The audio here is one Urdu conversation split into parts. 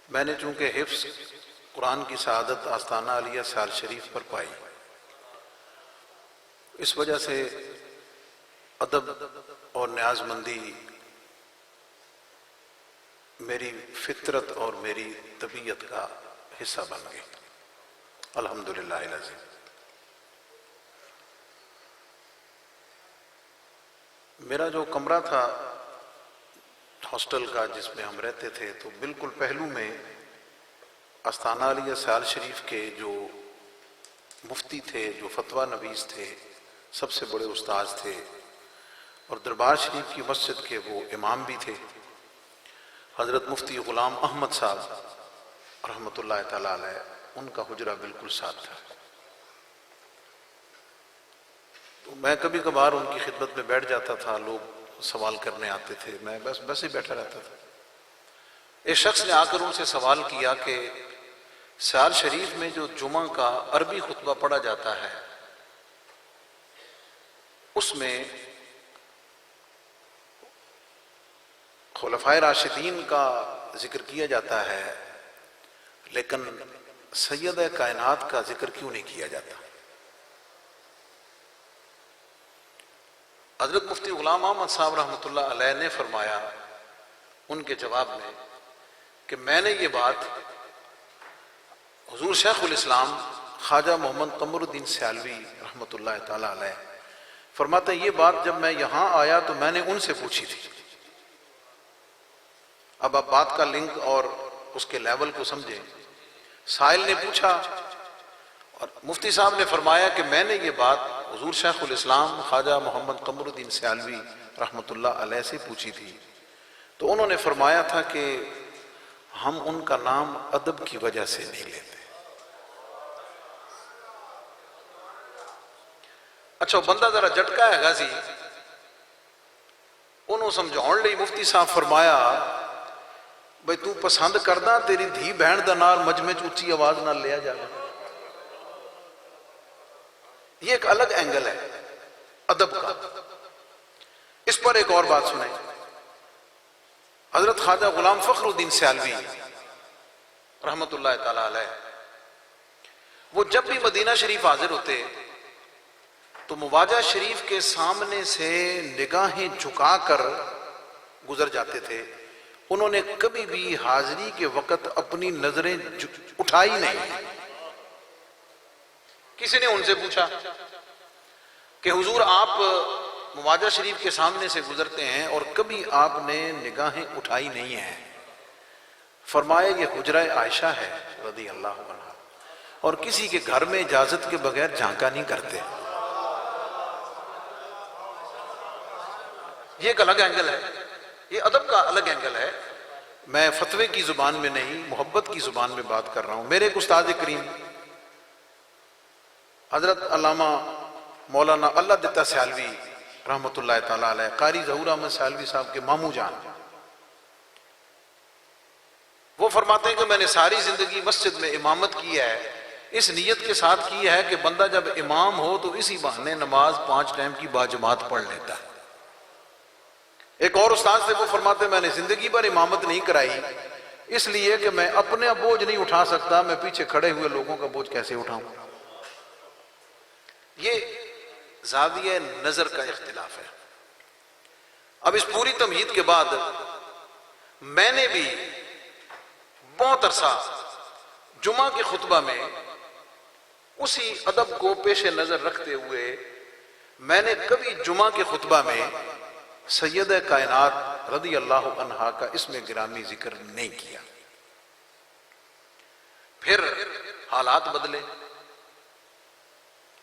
میں نے چونکہ حفظ قرآن کی سعادت آستانہ علیہ سال شریف پر پائی، اس وجہ سے ادب اور نیاز مندی میری فطرت اور میری طبیعت کا حصہ بن گئی، الحمدللہ العظیم۔ میرا جو کمرہ تھا ہاسٹل کا جس میں ہم رہتے تھے، تو بالکل پہلو میں آستانہ علیہ سال شریف کے جو مفتی تھے، جو فتویٰ نویس تھے، سب سے بڑے استاذ تھے، اور دربار شریف کی مسجد کے وہ امام بھی تھے، حضرت مفتی غلام احمد صاحب رحمۃ اللہ تعالی علیہ، ان کا حجرہ بالکل ساتھ تھا۔ تو میں کبھی کبھار ان کی خدمت میں بیٹھ جاتا تھا، لوگ سوال کرنے آتے تھے، میں بس ہی بیٹھا رہتا تھا۔ ایک شخص نے آ کر ان سے سوال کیا کہ سال شریف میں جو جمعہ کا عربی خطبہ پڑھا جاتا ہے، اس میں خلفائے راشدین کا ذکر کیا جاتا ہے، لیکن سید کائنات کا ذکر کیوں نہیں کیا جاتا؟ حضرت مفتی غلام احمد صاحب رحمۃ اللہ علیہ نے فرمایا ان کے جواب میں کہ میں نے یہ بات حضور شیخ الاسلام خواجہ محمد قمر الدین سیالوی رحمۃ اللہ تعالی علیہ فرماتے ہیں، یہ بات جب میں یہاں آیا تو میں نے ان سے پوچھی تھی۔ اب آپ بات کا لنک اور اس کے لیول کو سمجھیں۔ سائل نے پوچھا اور مفتی صاحب نے فرمایا کہ میں نے یہ بات حضور شیخ الاسلام خواجہ محمد قمر الدین سیالوی رحمۃ اللہ علیہ سے پوچھی تھی، تو انہوں نے فرمایا تھا کہ ہم ان کا نام ادب کی وجہ سے نہیں لیتے۔ اچھا بندہ ذرا جھٹکا ہے غازی، انہوں سمجھاؤن لئی مفتی صاحب فرمایا بھئی تو پسند کردہ تیری دھی بہن دا نال مجمع چ اچھی آواز نہ لیا جائے۔ یہ ایک الگ اینگل ہے ادب کا۔ اس پر ایک اور بات سنیں۔ حضرت خواجہ غلام فخر الدین سیالوی رحمۃ اللہ تعالی علیہ، وہ جب بھی مدینہ شریف حاضر ہوتے تو مواجہ شریف کے سامنے سے نگاہیں جھکا کر گزر جاتے تھے۔ انہوں نے کبھی بھی حاضری کے وقت اپنی نظریں اٹھائی نہیں۔ کسی نے ان سے پوچھا کہ حضور آپ مواجہ شریف کے سامنے سے گزرتے ہیں اور کبھی آپ نے نگاہیں اٹھائی نہیں ہیں۔ فرمایا یہ حجرہ عائشہ ہے رضی اللہ عنہا، اور کسی کے گھر میں اجازت کے بغیر جھانکا نہیں کرتے۔ یہ ایک الگ اینگل ہے، یہ ادب کا الگ اینگل ہے۔ میں فتوے کی زبان میں نہیں، محبت کی زبان میں بات کر رہا ہوں۔ میرے ایک استاد کریم حضرت علامہ مولانا اللہ دتا سیالوی رحمۃ اللہ تعالی علیہ، قاری ظہور احمد سیالوی صاحب کے ماموں جان، وہ فرماتے ہیں کہ میں نے ساری زندگی مسجد میں امامت کی ہے، اس نیت کے ساتھ کی ہے کہ بندہ جب امام ہو تو اسی بہانے نماز 5 ٹائم کی باجماعت پڑھ لیتا ہے۔ ایک اور استاد سے وہ فرماتے ہیں میں نے زندگی پر امامت نہیں کرائی اس لیے کہ میں اپنے بوجھ نہیں اٹھا سکتا، میں پیچھے کھڑے ہوئے لوگوں کا بوجھ کیسے اٹھاؤں۔ یہ زاویہ نظر کا اختلاف ہے۔ اب اس پوری تمہید کے بعد میں نے بھی بہت عرصہ جمعہ کے خطبہ میں اسی ادب کو پیش نظر رکھتے ہوئے میں نے کبھی جمعہ کے خطبہ میں سید کائنات رضی اللہ عنہا کا اسم گرامی ذکر نہیں کیا۔ پھر حالات بدلے،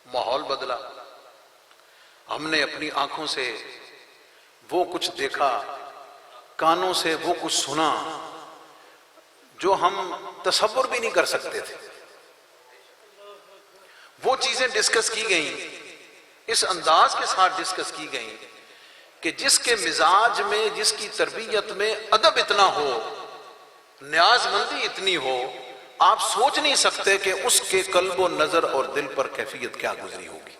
ماحول بدلا، ہم نے اپنی آنکھوں سے وہ کچھ دیکھا، کانوں سے وہ کچھ سنا جو ہم تصور بھی نہیں کر سکتے تھے۔ وہ چیزیں ڈسکس کی گئیں، اس انداز کے ساتھ ڈسکس کی گئیں کہ جس کے مزاج میں، جس کی تربیت میں ادب اتنا ہو، نیاز مندی اتنی ہو، آپ سوچ نہیں سکتے کہ اس کے قلب و نظر اور دل پر کیفیت کیا گزری ہوگی۔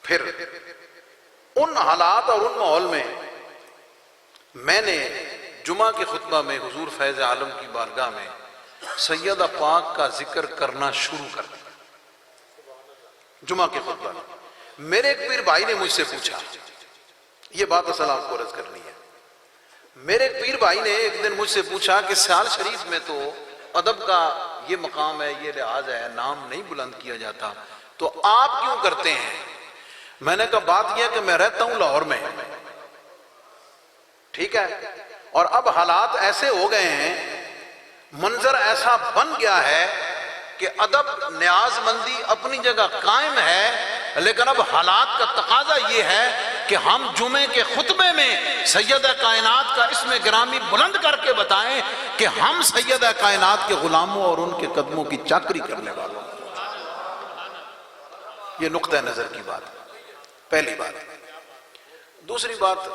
پھر ان حالات اور ان ماحول میں نے جمعہ کے خطبہ میں حضور فیض عالم کی بارگاہ میں سیدہ پاک کا ذکر کرنا شروع کر دیا جمعہ کے خطبہ میں۔ میرے ایک پیر بھائی نے مجھ سے پوچھا، یہ بات اصل آپ کو عرض کرنی ہے، میرے ایک پیر بھائی نے ایک دن مجھ سے پوچھا کہ سیال شریف میں تو ادب کا یہ مقام ہے، یہ لحاظ ہے، نام نہیں بلند کیا جاتا، تو آپ کیوں کرتے ہیں؟ میں نے کہا بات یہ ہے کہ میں رہتا ہوں لاہور میں، ٹھیک ہے، اور اب حالات ایسے ہو گئے ہیں، منظر ایسا بن گیا ہے کہ ادب نیاز مندی اپنی جگہ قائم ہے، لیکن اب حالات کا تقاضا یہ ہے کہ ہم جمعے کے خطبے میں سیدہ کائنات کا اسم گرامی بلند کر کے بتائیں کہ ہم سیدہ کائنات کے غلاموں اور ان کے قدموں کی چاکری کرنے والوں۔ یہ نقطہ نظر کی بات ہے، پہلی بات۔ دوسری بات،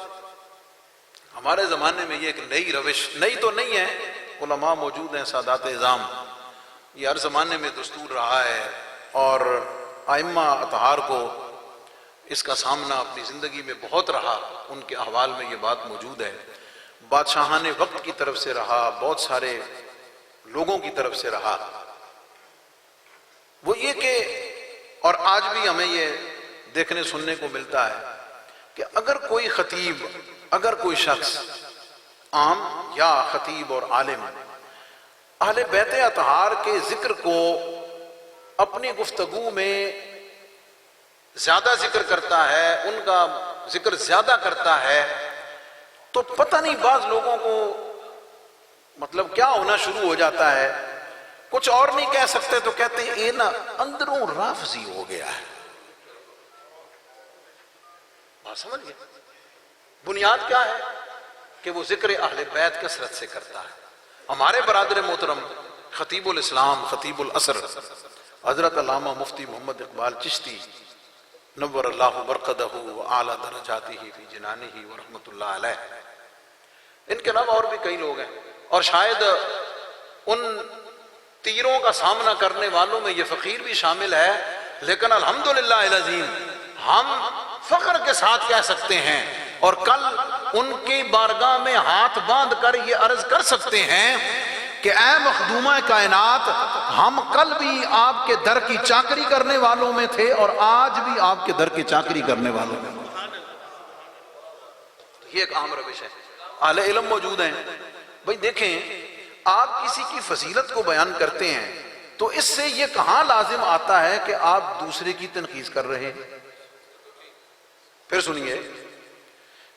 ہمارے زمانے میں یہ ایک نئی روش، نئی تو نہیں ہے، علماء موجود ہیں، سادات اعظام، یہ ہر زمانے میں دستور رہا ہے اور ائمہ اطہار کو اس کا سامنا اپنی زندگی میں بہت رہا، ان کے احوال میں یہ بات موجود ہے، بادشاہان وقت کی طرف سے رہا، بہت سارے لوگوں کی طرف سے رہا، وہ یہ کہ اور آج بھی ہمیں یہ دیکھنے سننے کو ملتا ہے کہ اگر کوئی خطیب، اگر کوئی شخص عام یا خطیب اور عالم اہل بیت اطہار کے ذکر کو اپنی گفتگو میں زیادہ ذکر کرتا ہے، ان کا ذکر زیادہ کرتا ہے، تو پتہ نہیں بعض لوگوں کو مطلب کیا ہونا شروع ہو جاتا ہے، کچھ اور نہیں کہہ سکتے تو کہتے ہیں یہ نا اندروں رافضی ہو گیا ہے۔ بات سمجھ گئے؟ بنیاد کیا ہے کہ وہ ذکر اہل بیت کثرت سے کرتا ہے۔ ہمارے برادر محترم خطیب الاسلام، خطیب العصر حضرت علامہ مفتی محمد اقبال چشتی نور اللہ برقدہ وعالی درجاتہ فی جنانہ ورحمۃ اللہ علیہ، ان کے علاوہ اور بھی کئی لوگ ہیں، اور شاید ان تیروں کا سامنا کرنے والوں میں یہ فقیر بھی شامل ہے، لیکن الحمدللہ العظیم ہم فخر کے ساتھ کہہ سکتے ہیں اور کل ان کی بارگاہ میں ہاتھ باندھ کر یہ عرض کر سکتے ہیں کہ اے مخدومہ کائنات، ہم کل بھی آپ کے در کی چاکری کرنے والوں میں تھے اور آج بھی آپ کے در کی چاکری کرنے والوں میں۔ یہ ایک عام روش ہے۔ اہل علم موجود ہیں، بھئی دیکھیں آپ کسی کی فضیلت کو بیان کرتے ہیں تو اس سے یہ کہاں لازم آتا ہے کہ آپ دوسرے کی تنقید کر رہے ہیں؟ پھر سنیے،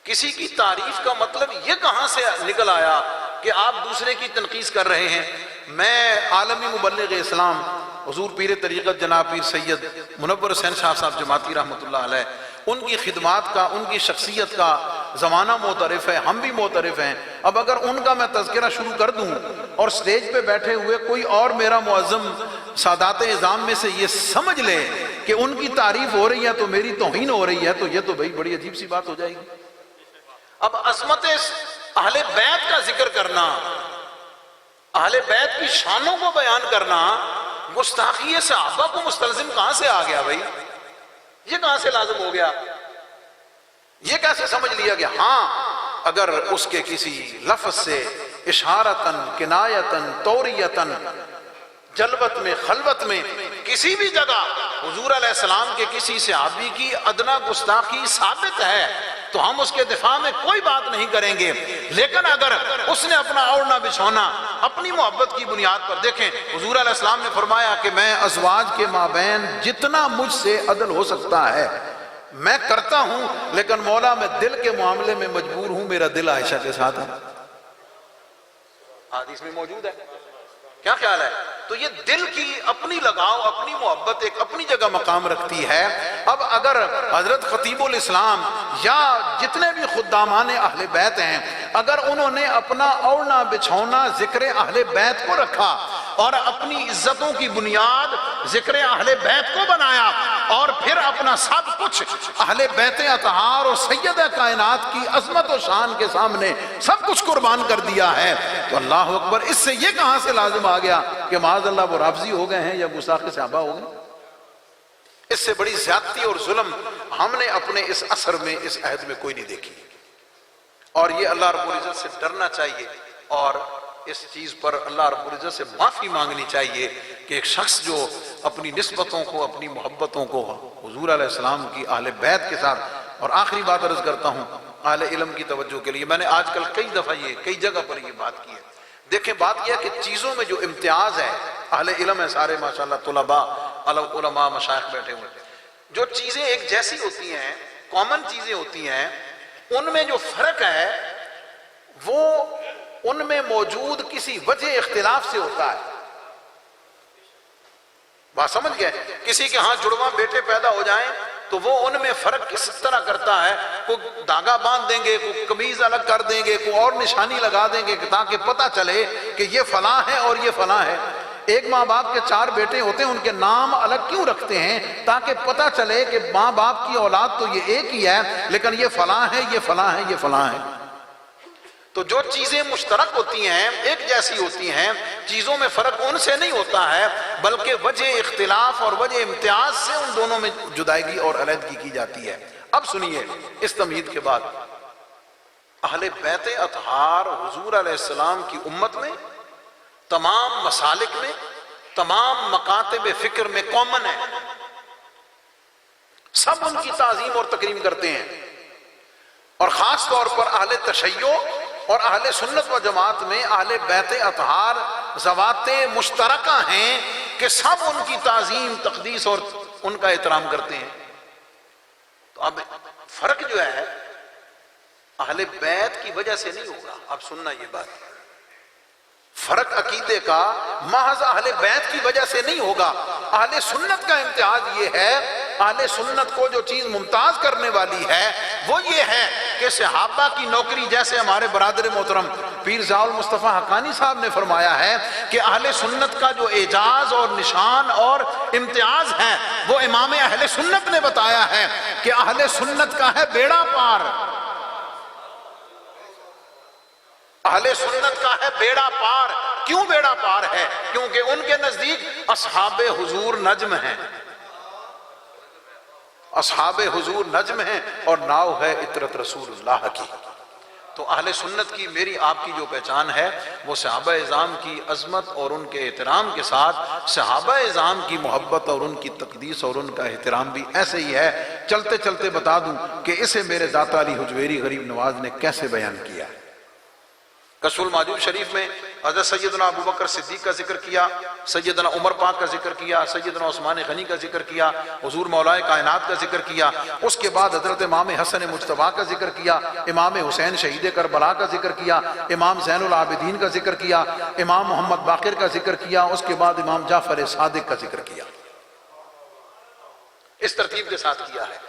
کسی کی تعریف کا مطلب یہ کہاں سے نکل آیا کہ آپ دوسرے کی تنقید کر رہے ہیں؟ میں عالمی مبلغ اسلام حضور پیر طریقت جناب پیر سید منور حسین شاہ صاحب جماعتی رحمۃ اللہ علیہ، ان کی خدمات کا، ان کی شخصیت کا زمانہ معترف ہے، ہم بھی معترف ہیں۔ اب اگر ان کا میں تذکرہ شروع کر دوں اور سٹیج پہ بیٹھے ہوئے کوئی اور میرا معظم سادات اعظام میں سے یہ سمجھ لے کہ ان کی تعریف ہو رہی ہے تو میری توہین ہو رہی ہے، تو یہ تو بھائی بڑی عجیب سی بات ہو جائے گی۔ اب عظمت اہل بیت کا ذکر کرنا، اہل بیت کی شانوں کو بیان کرنا، گستاخی صحابہ کو مستلزم کہاں سے آ گیا بھائی؟ یہ کہاں سے لازم ہو گیا؟ یہ کیسے سمجھ لیا گیا؟ ہاں، اگر اس کے کسی لفظ سے اشارتاً، کنایتاً، توریتاً، جلوت میں، خلوت میں، کسی بھی جگہ حضور علیہ السلام کے کسی صحابی کی ادنا گستاخی ثابت ہے تو ہم اس کے دفاع میں کوئی بات نہیں کریں گے، لیکن اگر اس نے اپنا اوڑھنا بچھونا اپنی محبت کی بنیاد پر، دیکھیں حضور علیہ السلام نے فرمایا کہ میں ازواج کے مابین جتنا مجھ سے عدل ہو سکتا ہے میں کرتا ہوں، لیکن مولا میں دل کے معاملے میں مجبور ہوں، میرا دل عائشہ کے ساتھ ہے۔ حدیث میں موجود ہے۔ کیا خیال ہے؟ تو یہ دل کی اپنی لگاؤ، اپنی محبت ایک اپنی جگہ مقام رکھتی ہے۔ اب اگر حضرت خطیب الاسلام یا جتنے بھی خدامان اہل بیت ہیں، اگر انہوں نے اپنا اوڑھنا بچھونا ذکر اہل بیت کو رکھا اور اپنی عزتوں کی بنیاد ذکر اہل بیت کو بنایا اور پھر اپنا سب کچھ اہل بیت اطہار اور سیدہ کائنات کی عظمت و شان کے سامنے سب کچھ قربان کر دیا ہے، تو اللہ اکبر، اس سے یہ کہاں سے لازم آ گیا کہ معاذ اللہ وہ رافضی ہو گئے ہیں یا گستاخ صحابہ ہو گئے؟ اس سے بڑی زیادتی اور ظلم ہم نے اپنے اس عصر میں، اس عہد میں کوئی نہیں دیکھی، اور یہ اللہ رب العزت سے ڈرنا چاہیے اور اس چیز پر اللہ رب العزت سے معافی مانگنی چاہیے کہ ایک شخص جو اپنی نسبتوں کو، اپنی محبتوں کو حضور علیہ السلام کی اہل بیت کے ساتھ، اور آخری بات عرض کرتا ہوں اہل علم کی توجہ کے لیے، میں نے آج کل کئی دفعہ کئی جگہ پر یہ بات کی ہے، دیکھیں بات یہ ہے کہ چیزوں میں جو امتیاز ہے، اہل علم ہے سارے ماشاءاللہ، طلباء، علماء، مشائخ بیٹھے ہوئے، جو چیزیں ایک جیسی ہوتی ہیں، کامن چیزیں ہوتی ہیں، ان میں جو فرق ہے وہ ان میں موجود کسی وجہ اختلاف سے ہوتا ہے۔ بات سمجھ گئے؟ کسی کے ہاں جڑواں بیٹے پیدا ہو جائیں تو وہ ان میں فرق کس طرح کرتا ہے، کوئی دھاگا باندھ دیں گے، کوئی قمیض الگ کر دیں گے، کوئی اور نشانی لگا دیں گے تاکہ پتہ چلے کہ یہ فلاں ہے اور یہ فلاں ہے۔ ایک ماں باپ کے 4 بیٹے ہوتے ہیں، ان کے نام الگ کیوں رکھتے ہیں؟ تاکہ پتہ چلے کہ ماں باپ کی اولاد تو یہ ایک ہی ہے، لیکن یہ فلاں ہے، یہ فلاں ہے، یہ فلاں ہے۔ تو جو چیزیں مشترک ہوتی ہیں، ایک جیسی ہوتی ہیں، چیزوں میں فرق ان سے نہیں ہوتا ہے بلکہ وجہ اختلاف اور وجہ امتیاز سے ان دونوں میں جدائیگی اور علیحدگی کی جاتی ہے۔ اب سنیے اس تمہید کے بعد، اہل بیت اطہار حضور علیہ السلام کی امت میں تمام مسالک میں، تمام مکاتب فکر میں کامن ہے، سب ان کی تعظیم اور تکریم کرتے ہیں، اور خاص طور پر اہل تشیع اور اہل سنت و جماعت میں اہل بیت اطہار ذوات مشترکہ ہیں کہ سب ان کی تعظیم، تقدیس اور ان کا احترام کرتے ہیں۔ تو اب فرق جو ہے اہل بیت کی وجہ سے نہیں ہوگا، اب سننا یہ بات، فرق عقیدے کا محض اہل بیت کی وجہ سے نہیں ہوگا۔ اہل سنت کا امتیاز یہ ہے، اہل سنت کو جو چیز ممتاز کرنے والی ہے وہ یہ ہے کہ صحابہ کی نوکری، جیسے ہمارے برادر محترم پیر ضیاء المصطفیٰ حقانی صاحب نے فرمایا ہے کہ اہل سنت کا جو اعجاز اور نشان اور امتیاز ہے وہ امام اہل سنت نے بتایا ہے کہ اہل سنت کا ہے بیڑا پار، اہل سنت کا ہے بیڑا پار۔ کیوں بیڑا پار ہے؟ کیونکہ ان کے نزدیک اصحاب حضور نجم ہیں، اصحاب حضور نجم ہیں اور ناؤ ہے عطرت رسول اللہ کی۔ تو اہل سنت کی، میری آپ کی جو پہچان ہے وہ صحابہ اعظام کی عظمت اور ان کے احترام کے ساتھ صحابہ اعظام کی محبت اور ان کی تقدیس اور ان کا احترام بھی ایسے ہی ہے۔ چلتے چلتے بتا دوں کہ اسے میرے داتا علی حجویری غریب نواز نے کیسے بیان کیا۔ کشف المحجوب شریف میں حضرت سیدنا ابوبکر صدیق کا ذکر کیا، سیدنا عمر پاک کا ذکر کیا، سیدنا عثمان غنی کا ذکر کیا، حضور مولا کائنات کا ذکر کیا، اس کے بعد حضرت امام حسن مجتبیٰ کا ذکر کیا، امام حسین شہید کربلا کا ذکر کیا، امام زین العابدین کا ذکر کیا، امام محمد باقر کا ذکر کیا، اس کے بعد امام جعفر صادق کا ذکر کیا۔ اس ترتیب کے ساتھ کیا ہے۔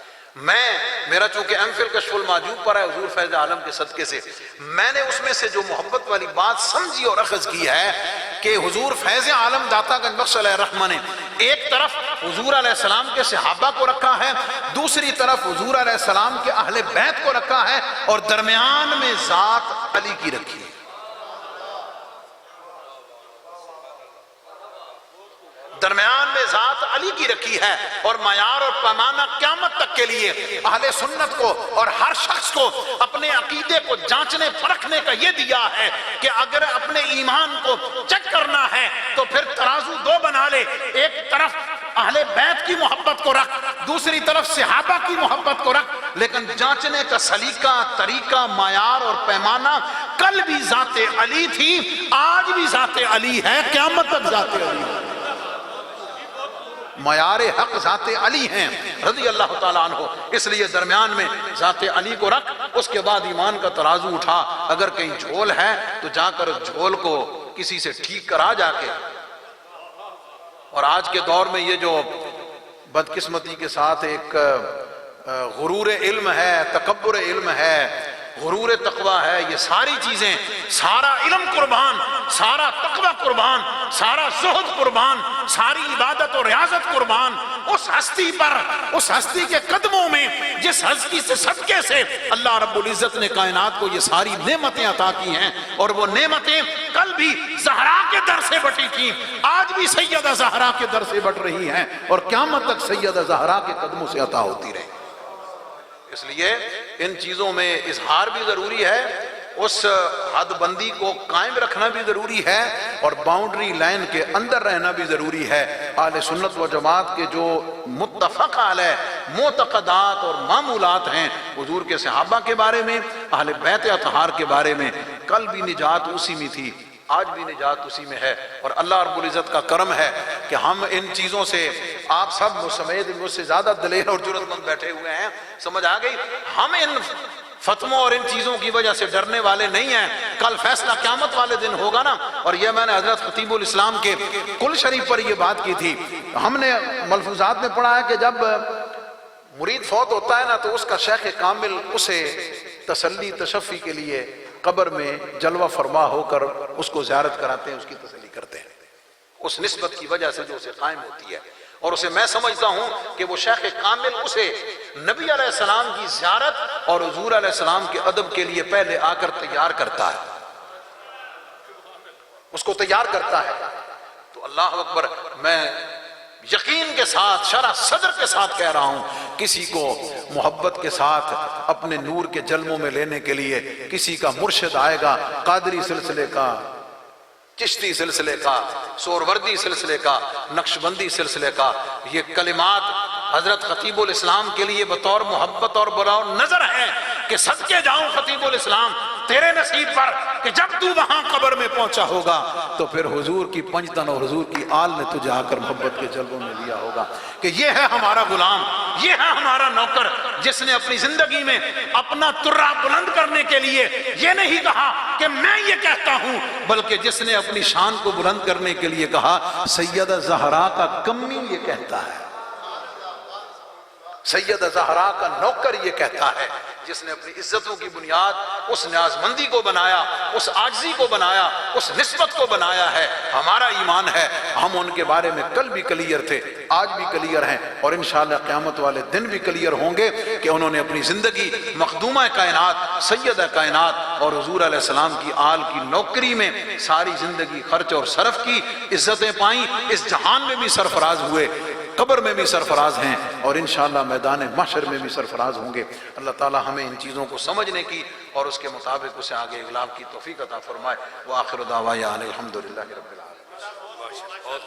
میرا چونکہ ایم فل کشف المحجوب پر ہے حضور فیض عالم کے صدقے سے، میں نے اس میں سے جو محبت والی بات سمجھی اور اخذ کی ہے کہ حضور فیض عالم داتا گنج بخش علیہ الرحمہ نے ایک طرف حضور علیہ السلام کے صحابہ کو رکھا ہے، دوسری طرف حضور علیہ السلام کے اہل بیت کو رکھا ہے، اور درمیان میں ذات علی کی رکھی ہے۔ درمیان میں ذات علی کی رکھی ہے، اور معیار اور پیمانہ قیامت تک کے لیے اہل سنت کو اور ہر شخص کو اپنے عقیدے کو جانچنے پرکھنے کا یہ دیا ہے کہ اگر اپنے ایمان کو چیک کرنا ہے تو پھر ترازو 2 بنا لے، ایک طرف اہل بیت کی محبت کو رکھ، دوسری طرف صحابہ کی محبت کو رکھ، لیکن جانچنے کا سلیقہ، طریقہ، معیار اور پیمانہ کل بھی ذات علی تھی، آج بھی ذات علی ہے، قیامت تک ذات علی ہے۔ معیار حق ذات علی ہیں رضی اللہ تعالیٰ عنہ، اس لیے درمیان میں ذات علی کو رکھ، اس کے بعد ایمان کا ترازو اٹھا، اگر کہیں جھول ہے تو جا کر جھول کو کسی سے ٹھیک کرا جا کے۔ اور آج کے دور میں یہ جو بدقسمتی کے ساتھ ایک غرور علم ہے، تکبر علم ہے، غرور تقوی ہے، یہ ساری چیزیں، سارا علم قربان، سارا تقوی قربان، سارا زہد قربان، ساری عبادت اور ریاضت قربان اس ہستی پر، اس ہستی کے قدموں میں جس ہستی سے صدقے سے اللہ رب العزت نے کائنات کو یہ ساری نعمتیں عطا کی ہیں، اور وہ نعمتیں کل بھی زہرا کے در سے بٹی تھیں، آج بھی سیدہ زہرا کے در سے بٹ رہی ہیں، اور قیامت تک سیدہ زہرا کے قدموں سے عطا ہوتی رہے۔ اس لیے ان چیزوں میں اظہار بھی ضروری ہے، اس حد بندی کو قائم رکھنا بھی ضروری ہے، اور باؤنڈری لائن کے اندر رہنا بھی ضروری ہے۔ اہل سنت و جماعت کے جو متفق علیہ معتقدات اور معمولات ہیں حضور کے صحابہ کے بارے میں، اہل بیت اطہار کے بارے میں، کل بھی نجات اسی میں تھی، آج بھی نجات اسی میں ہے، اور اللہ رب العزت کا کرم ہے کہ ہم ان چیزوں سے، آپ سب سمیت مجھ سے زیادہ دلیر اور جرأت مند بیٹھے ہوئے ہیں، سمجھ آ گئی؟ ہم ان فتووں اور ان چیزوں کی وجہ سے ڈرنے والے نہیں ہیں۔ کل فیصلہ قیامت والے دن ہوگا نا، اور یہ میں نے حضرت خطیب الاسلام کے کل شریف پر یہ بات کی تھی، ہم نے ملفوظات میں پڑھا ہے کہ جب مرید فوت ہوتا ہے نا تو اس کا شیخ کامل اسے تسلی تشفی کے لیے قبر میں جلوہ فرما ہو کر اس کو زیارت کراتے ہیں، اس کی تسلی کرتے ہیں، اس نسبت کی وجہ سے جو اسے قائم ہوتی ہے۔ اور اسے میں سمجھتا ہوں کہ وہ شیخ کامل اسے نبی علیہ السلام کی زیارت اور حضور علیہ السلام کے ادب کے لیے پہلے آ کر تیار کرتا ہے، اس کو تیار کرتا ہے۔ تو اللہ اکبر، میں یقین کے ساتھ شرح صدر کے ساتھ کہہ رہا ہوں، کسی کو محبت کے ساتھ اپنے نور کے جلووں میں لینے کے لیے کسی کا مرشد آئے گا، قادری سلسلے کا، چشتی سلسلے کا، سوروردی سلسلے کا، نقشبندی سلسلے کا، یہ کلمات حضرت خطیب الاسلام کے لیے بطور محبت اور بطور نظر ہے کہ صدقے جاؤں خطیب الاسلام تیرے نصیب پر کہ جب تو وہاں قبر میں پہنچا ہوگا تو پھر حضور کی پنجتن اور حضور کی آل نے تجھے آ کر محبت کے جلووں میں لیا ہوگا کہ یہ ہے ہمارا غلام، یہ ہے ہمارا نوکر، جس نے اپنی زندگی میں اپنا ترا بلند کرنے کے لیے یہ نہیں کہا کہ میں یہ کہتا ہوں، بلکہ جس نے اپنی شان کو بلند کرنے کے لیے کہا سیدہ زہرا کا کمی یہ کہتا ہے، سیدہ زہرا کا نوکر یہ کہتا ہے، جس نے اپنی عزتوں کی بنیاد اس نیازمندی کو بنایا، اس عاجزی کو بنایا، اس نسبت کو بنایا ہے۔ ہمارا ایمان ہے، ہم ان کے بارے میں کل بھی کلیئر تھے، آج بھی کلیئر ہیں، اور انشاءاللہ قیامت والے دن بھی کلیئر ہوں گے کہ انہوں نے اپنی زندگی مخدومہ کائنات، سیدہ کائنات اور حضور علیہ السلام کی آل کی نوکری میں ساری زندگی خرچ اور صرف کی، عزتیں پائیں، اس جہان میں بھی سرفراز ہوئے، قبر میں بھی سرفراز ہیں، اور انشاءاللہ میدان محشر میں بھی سرفراز ہوں گے۔ اللہ تعالی ہمیں ان چیزوں کو سمجھنے کی اور اس کے مطابق اسے آگے اغلاق کی توفیق عطا فرمائے۔ وآخر دعوانا الحمدللہ رب العالمین۔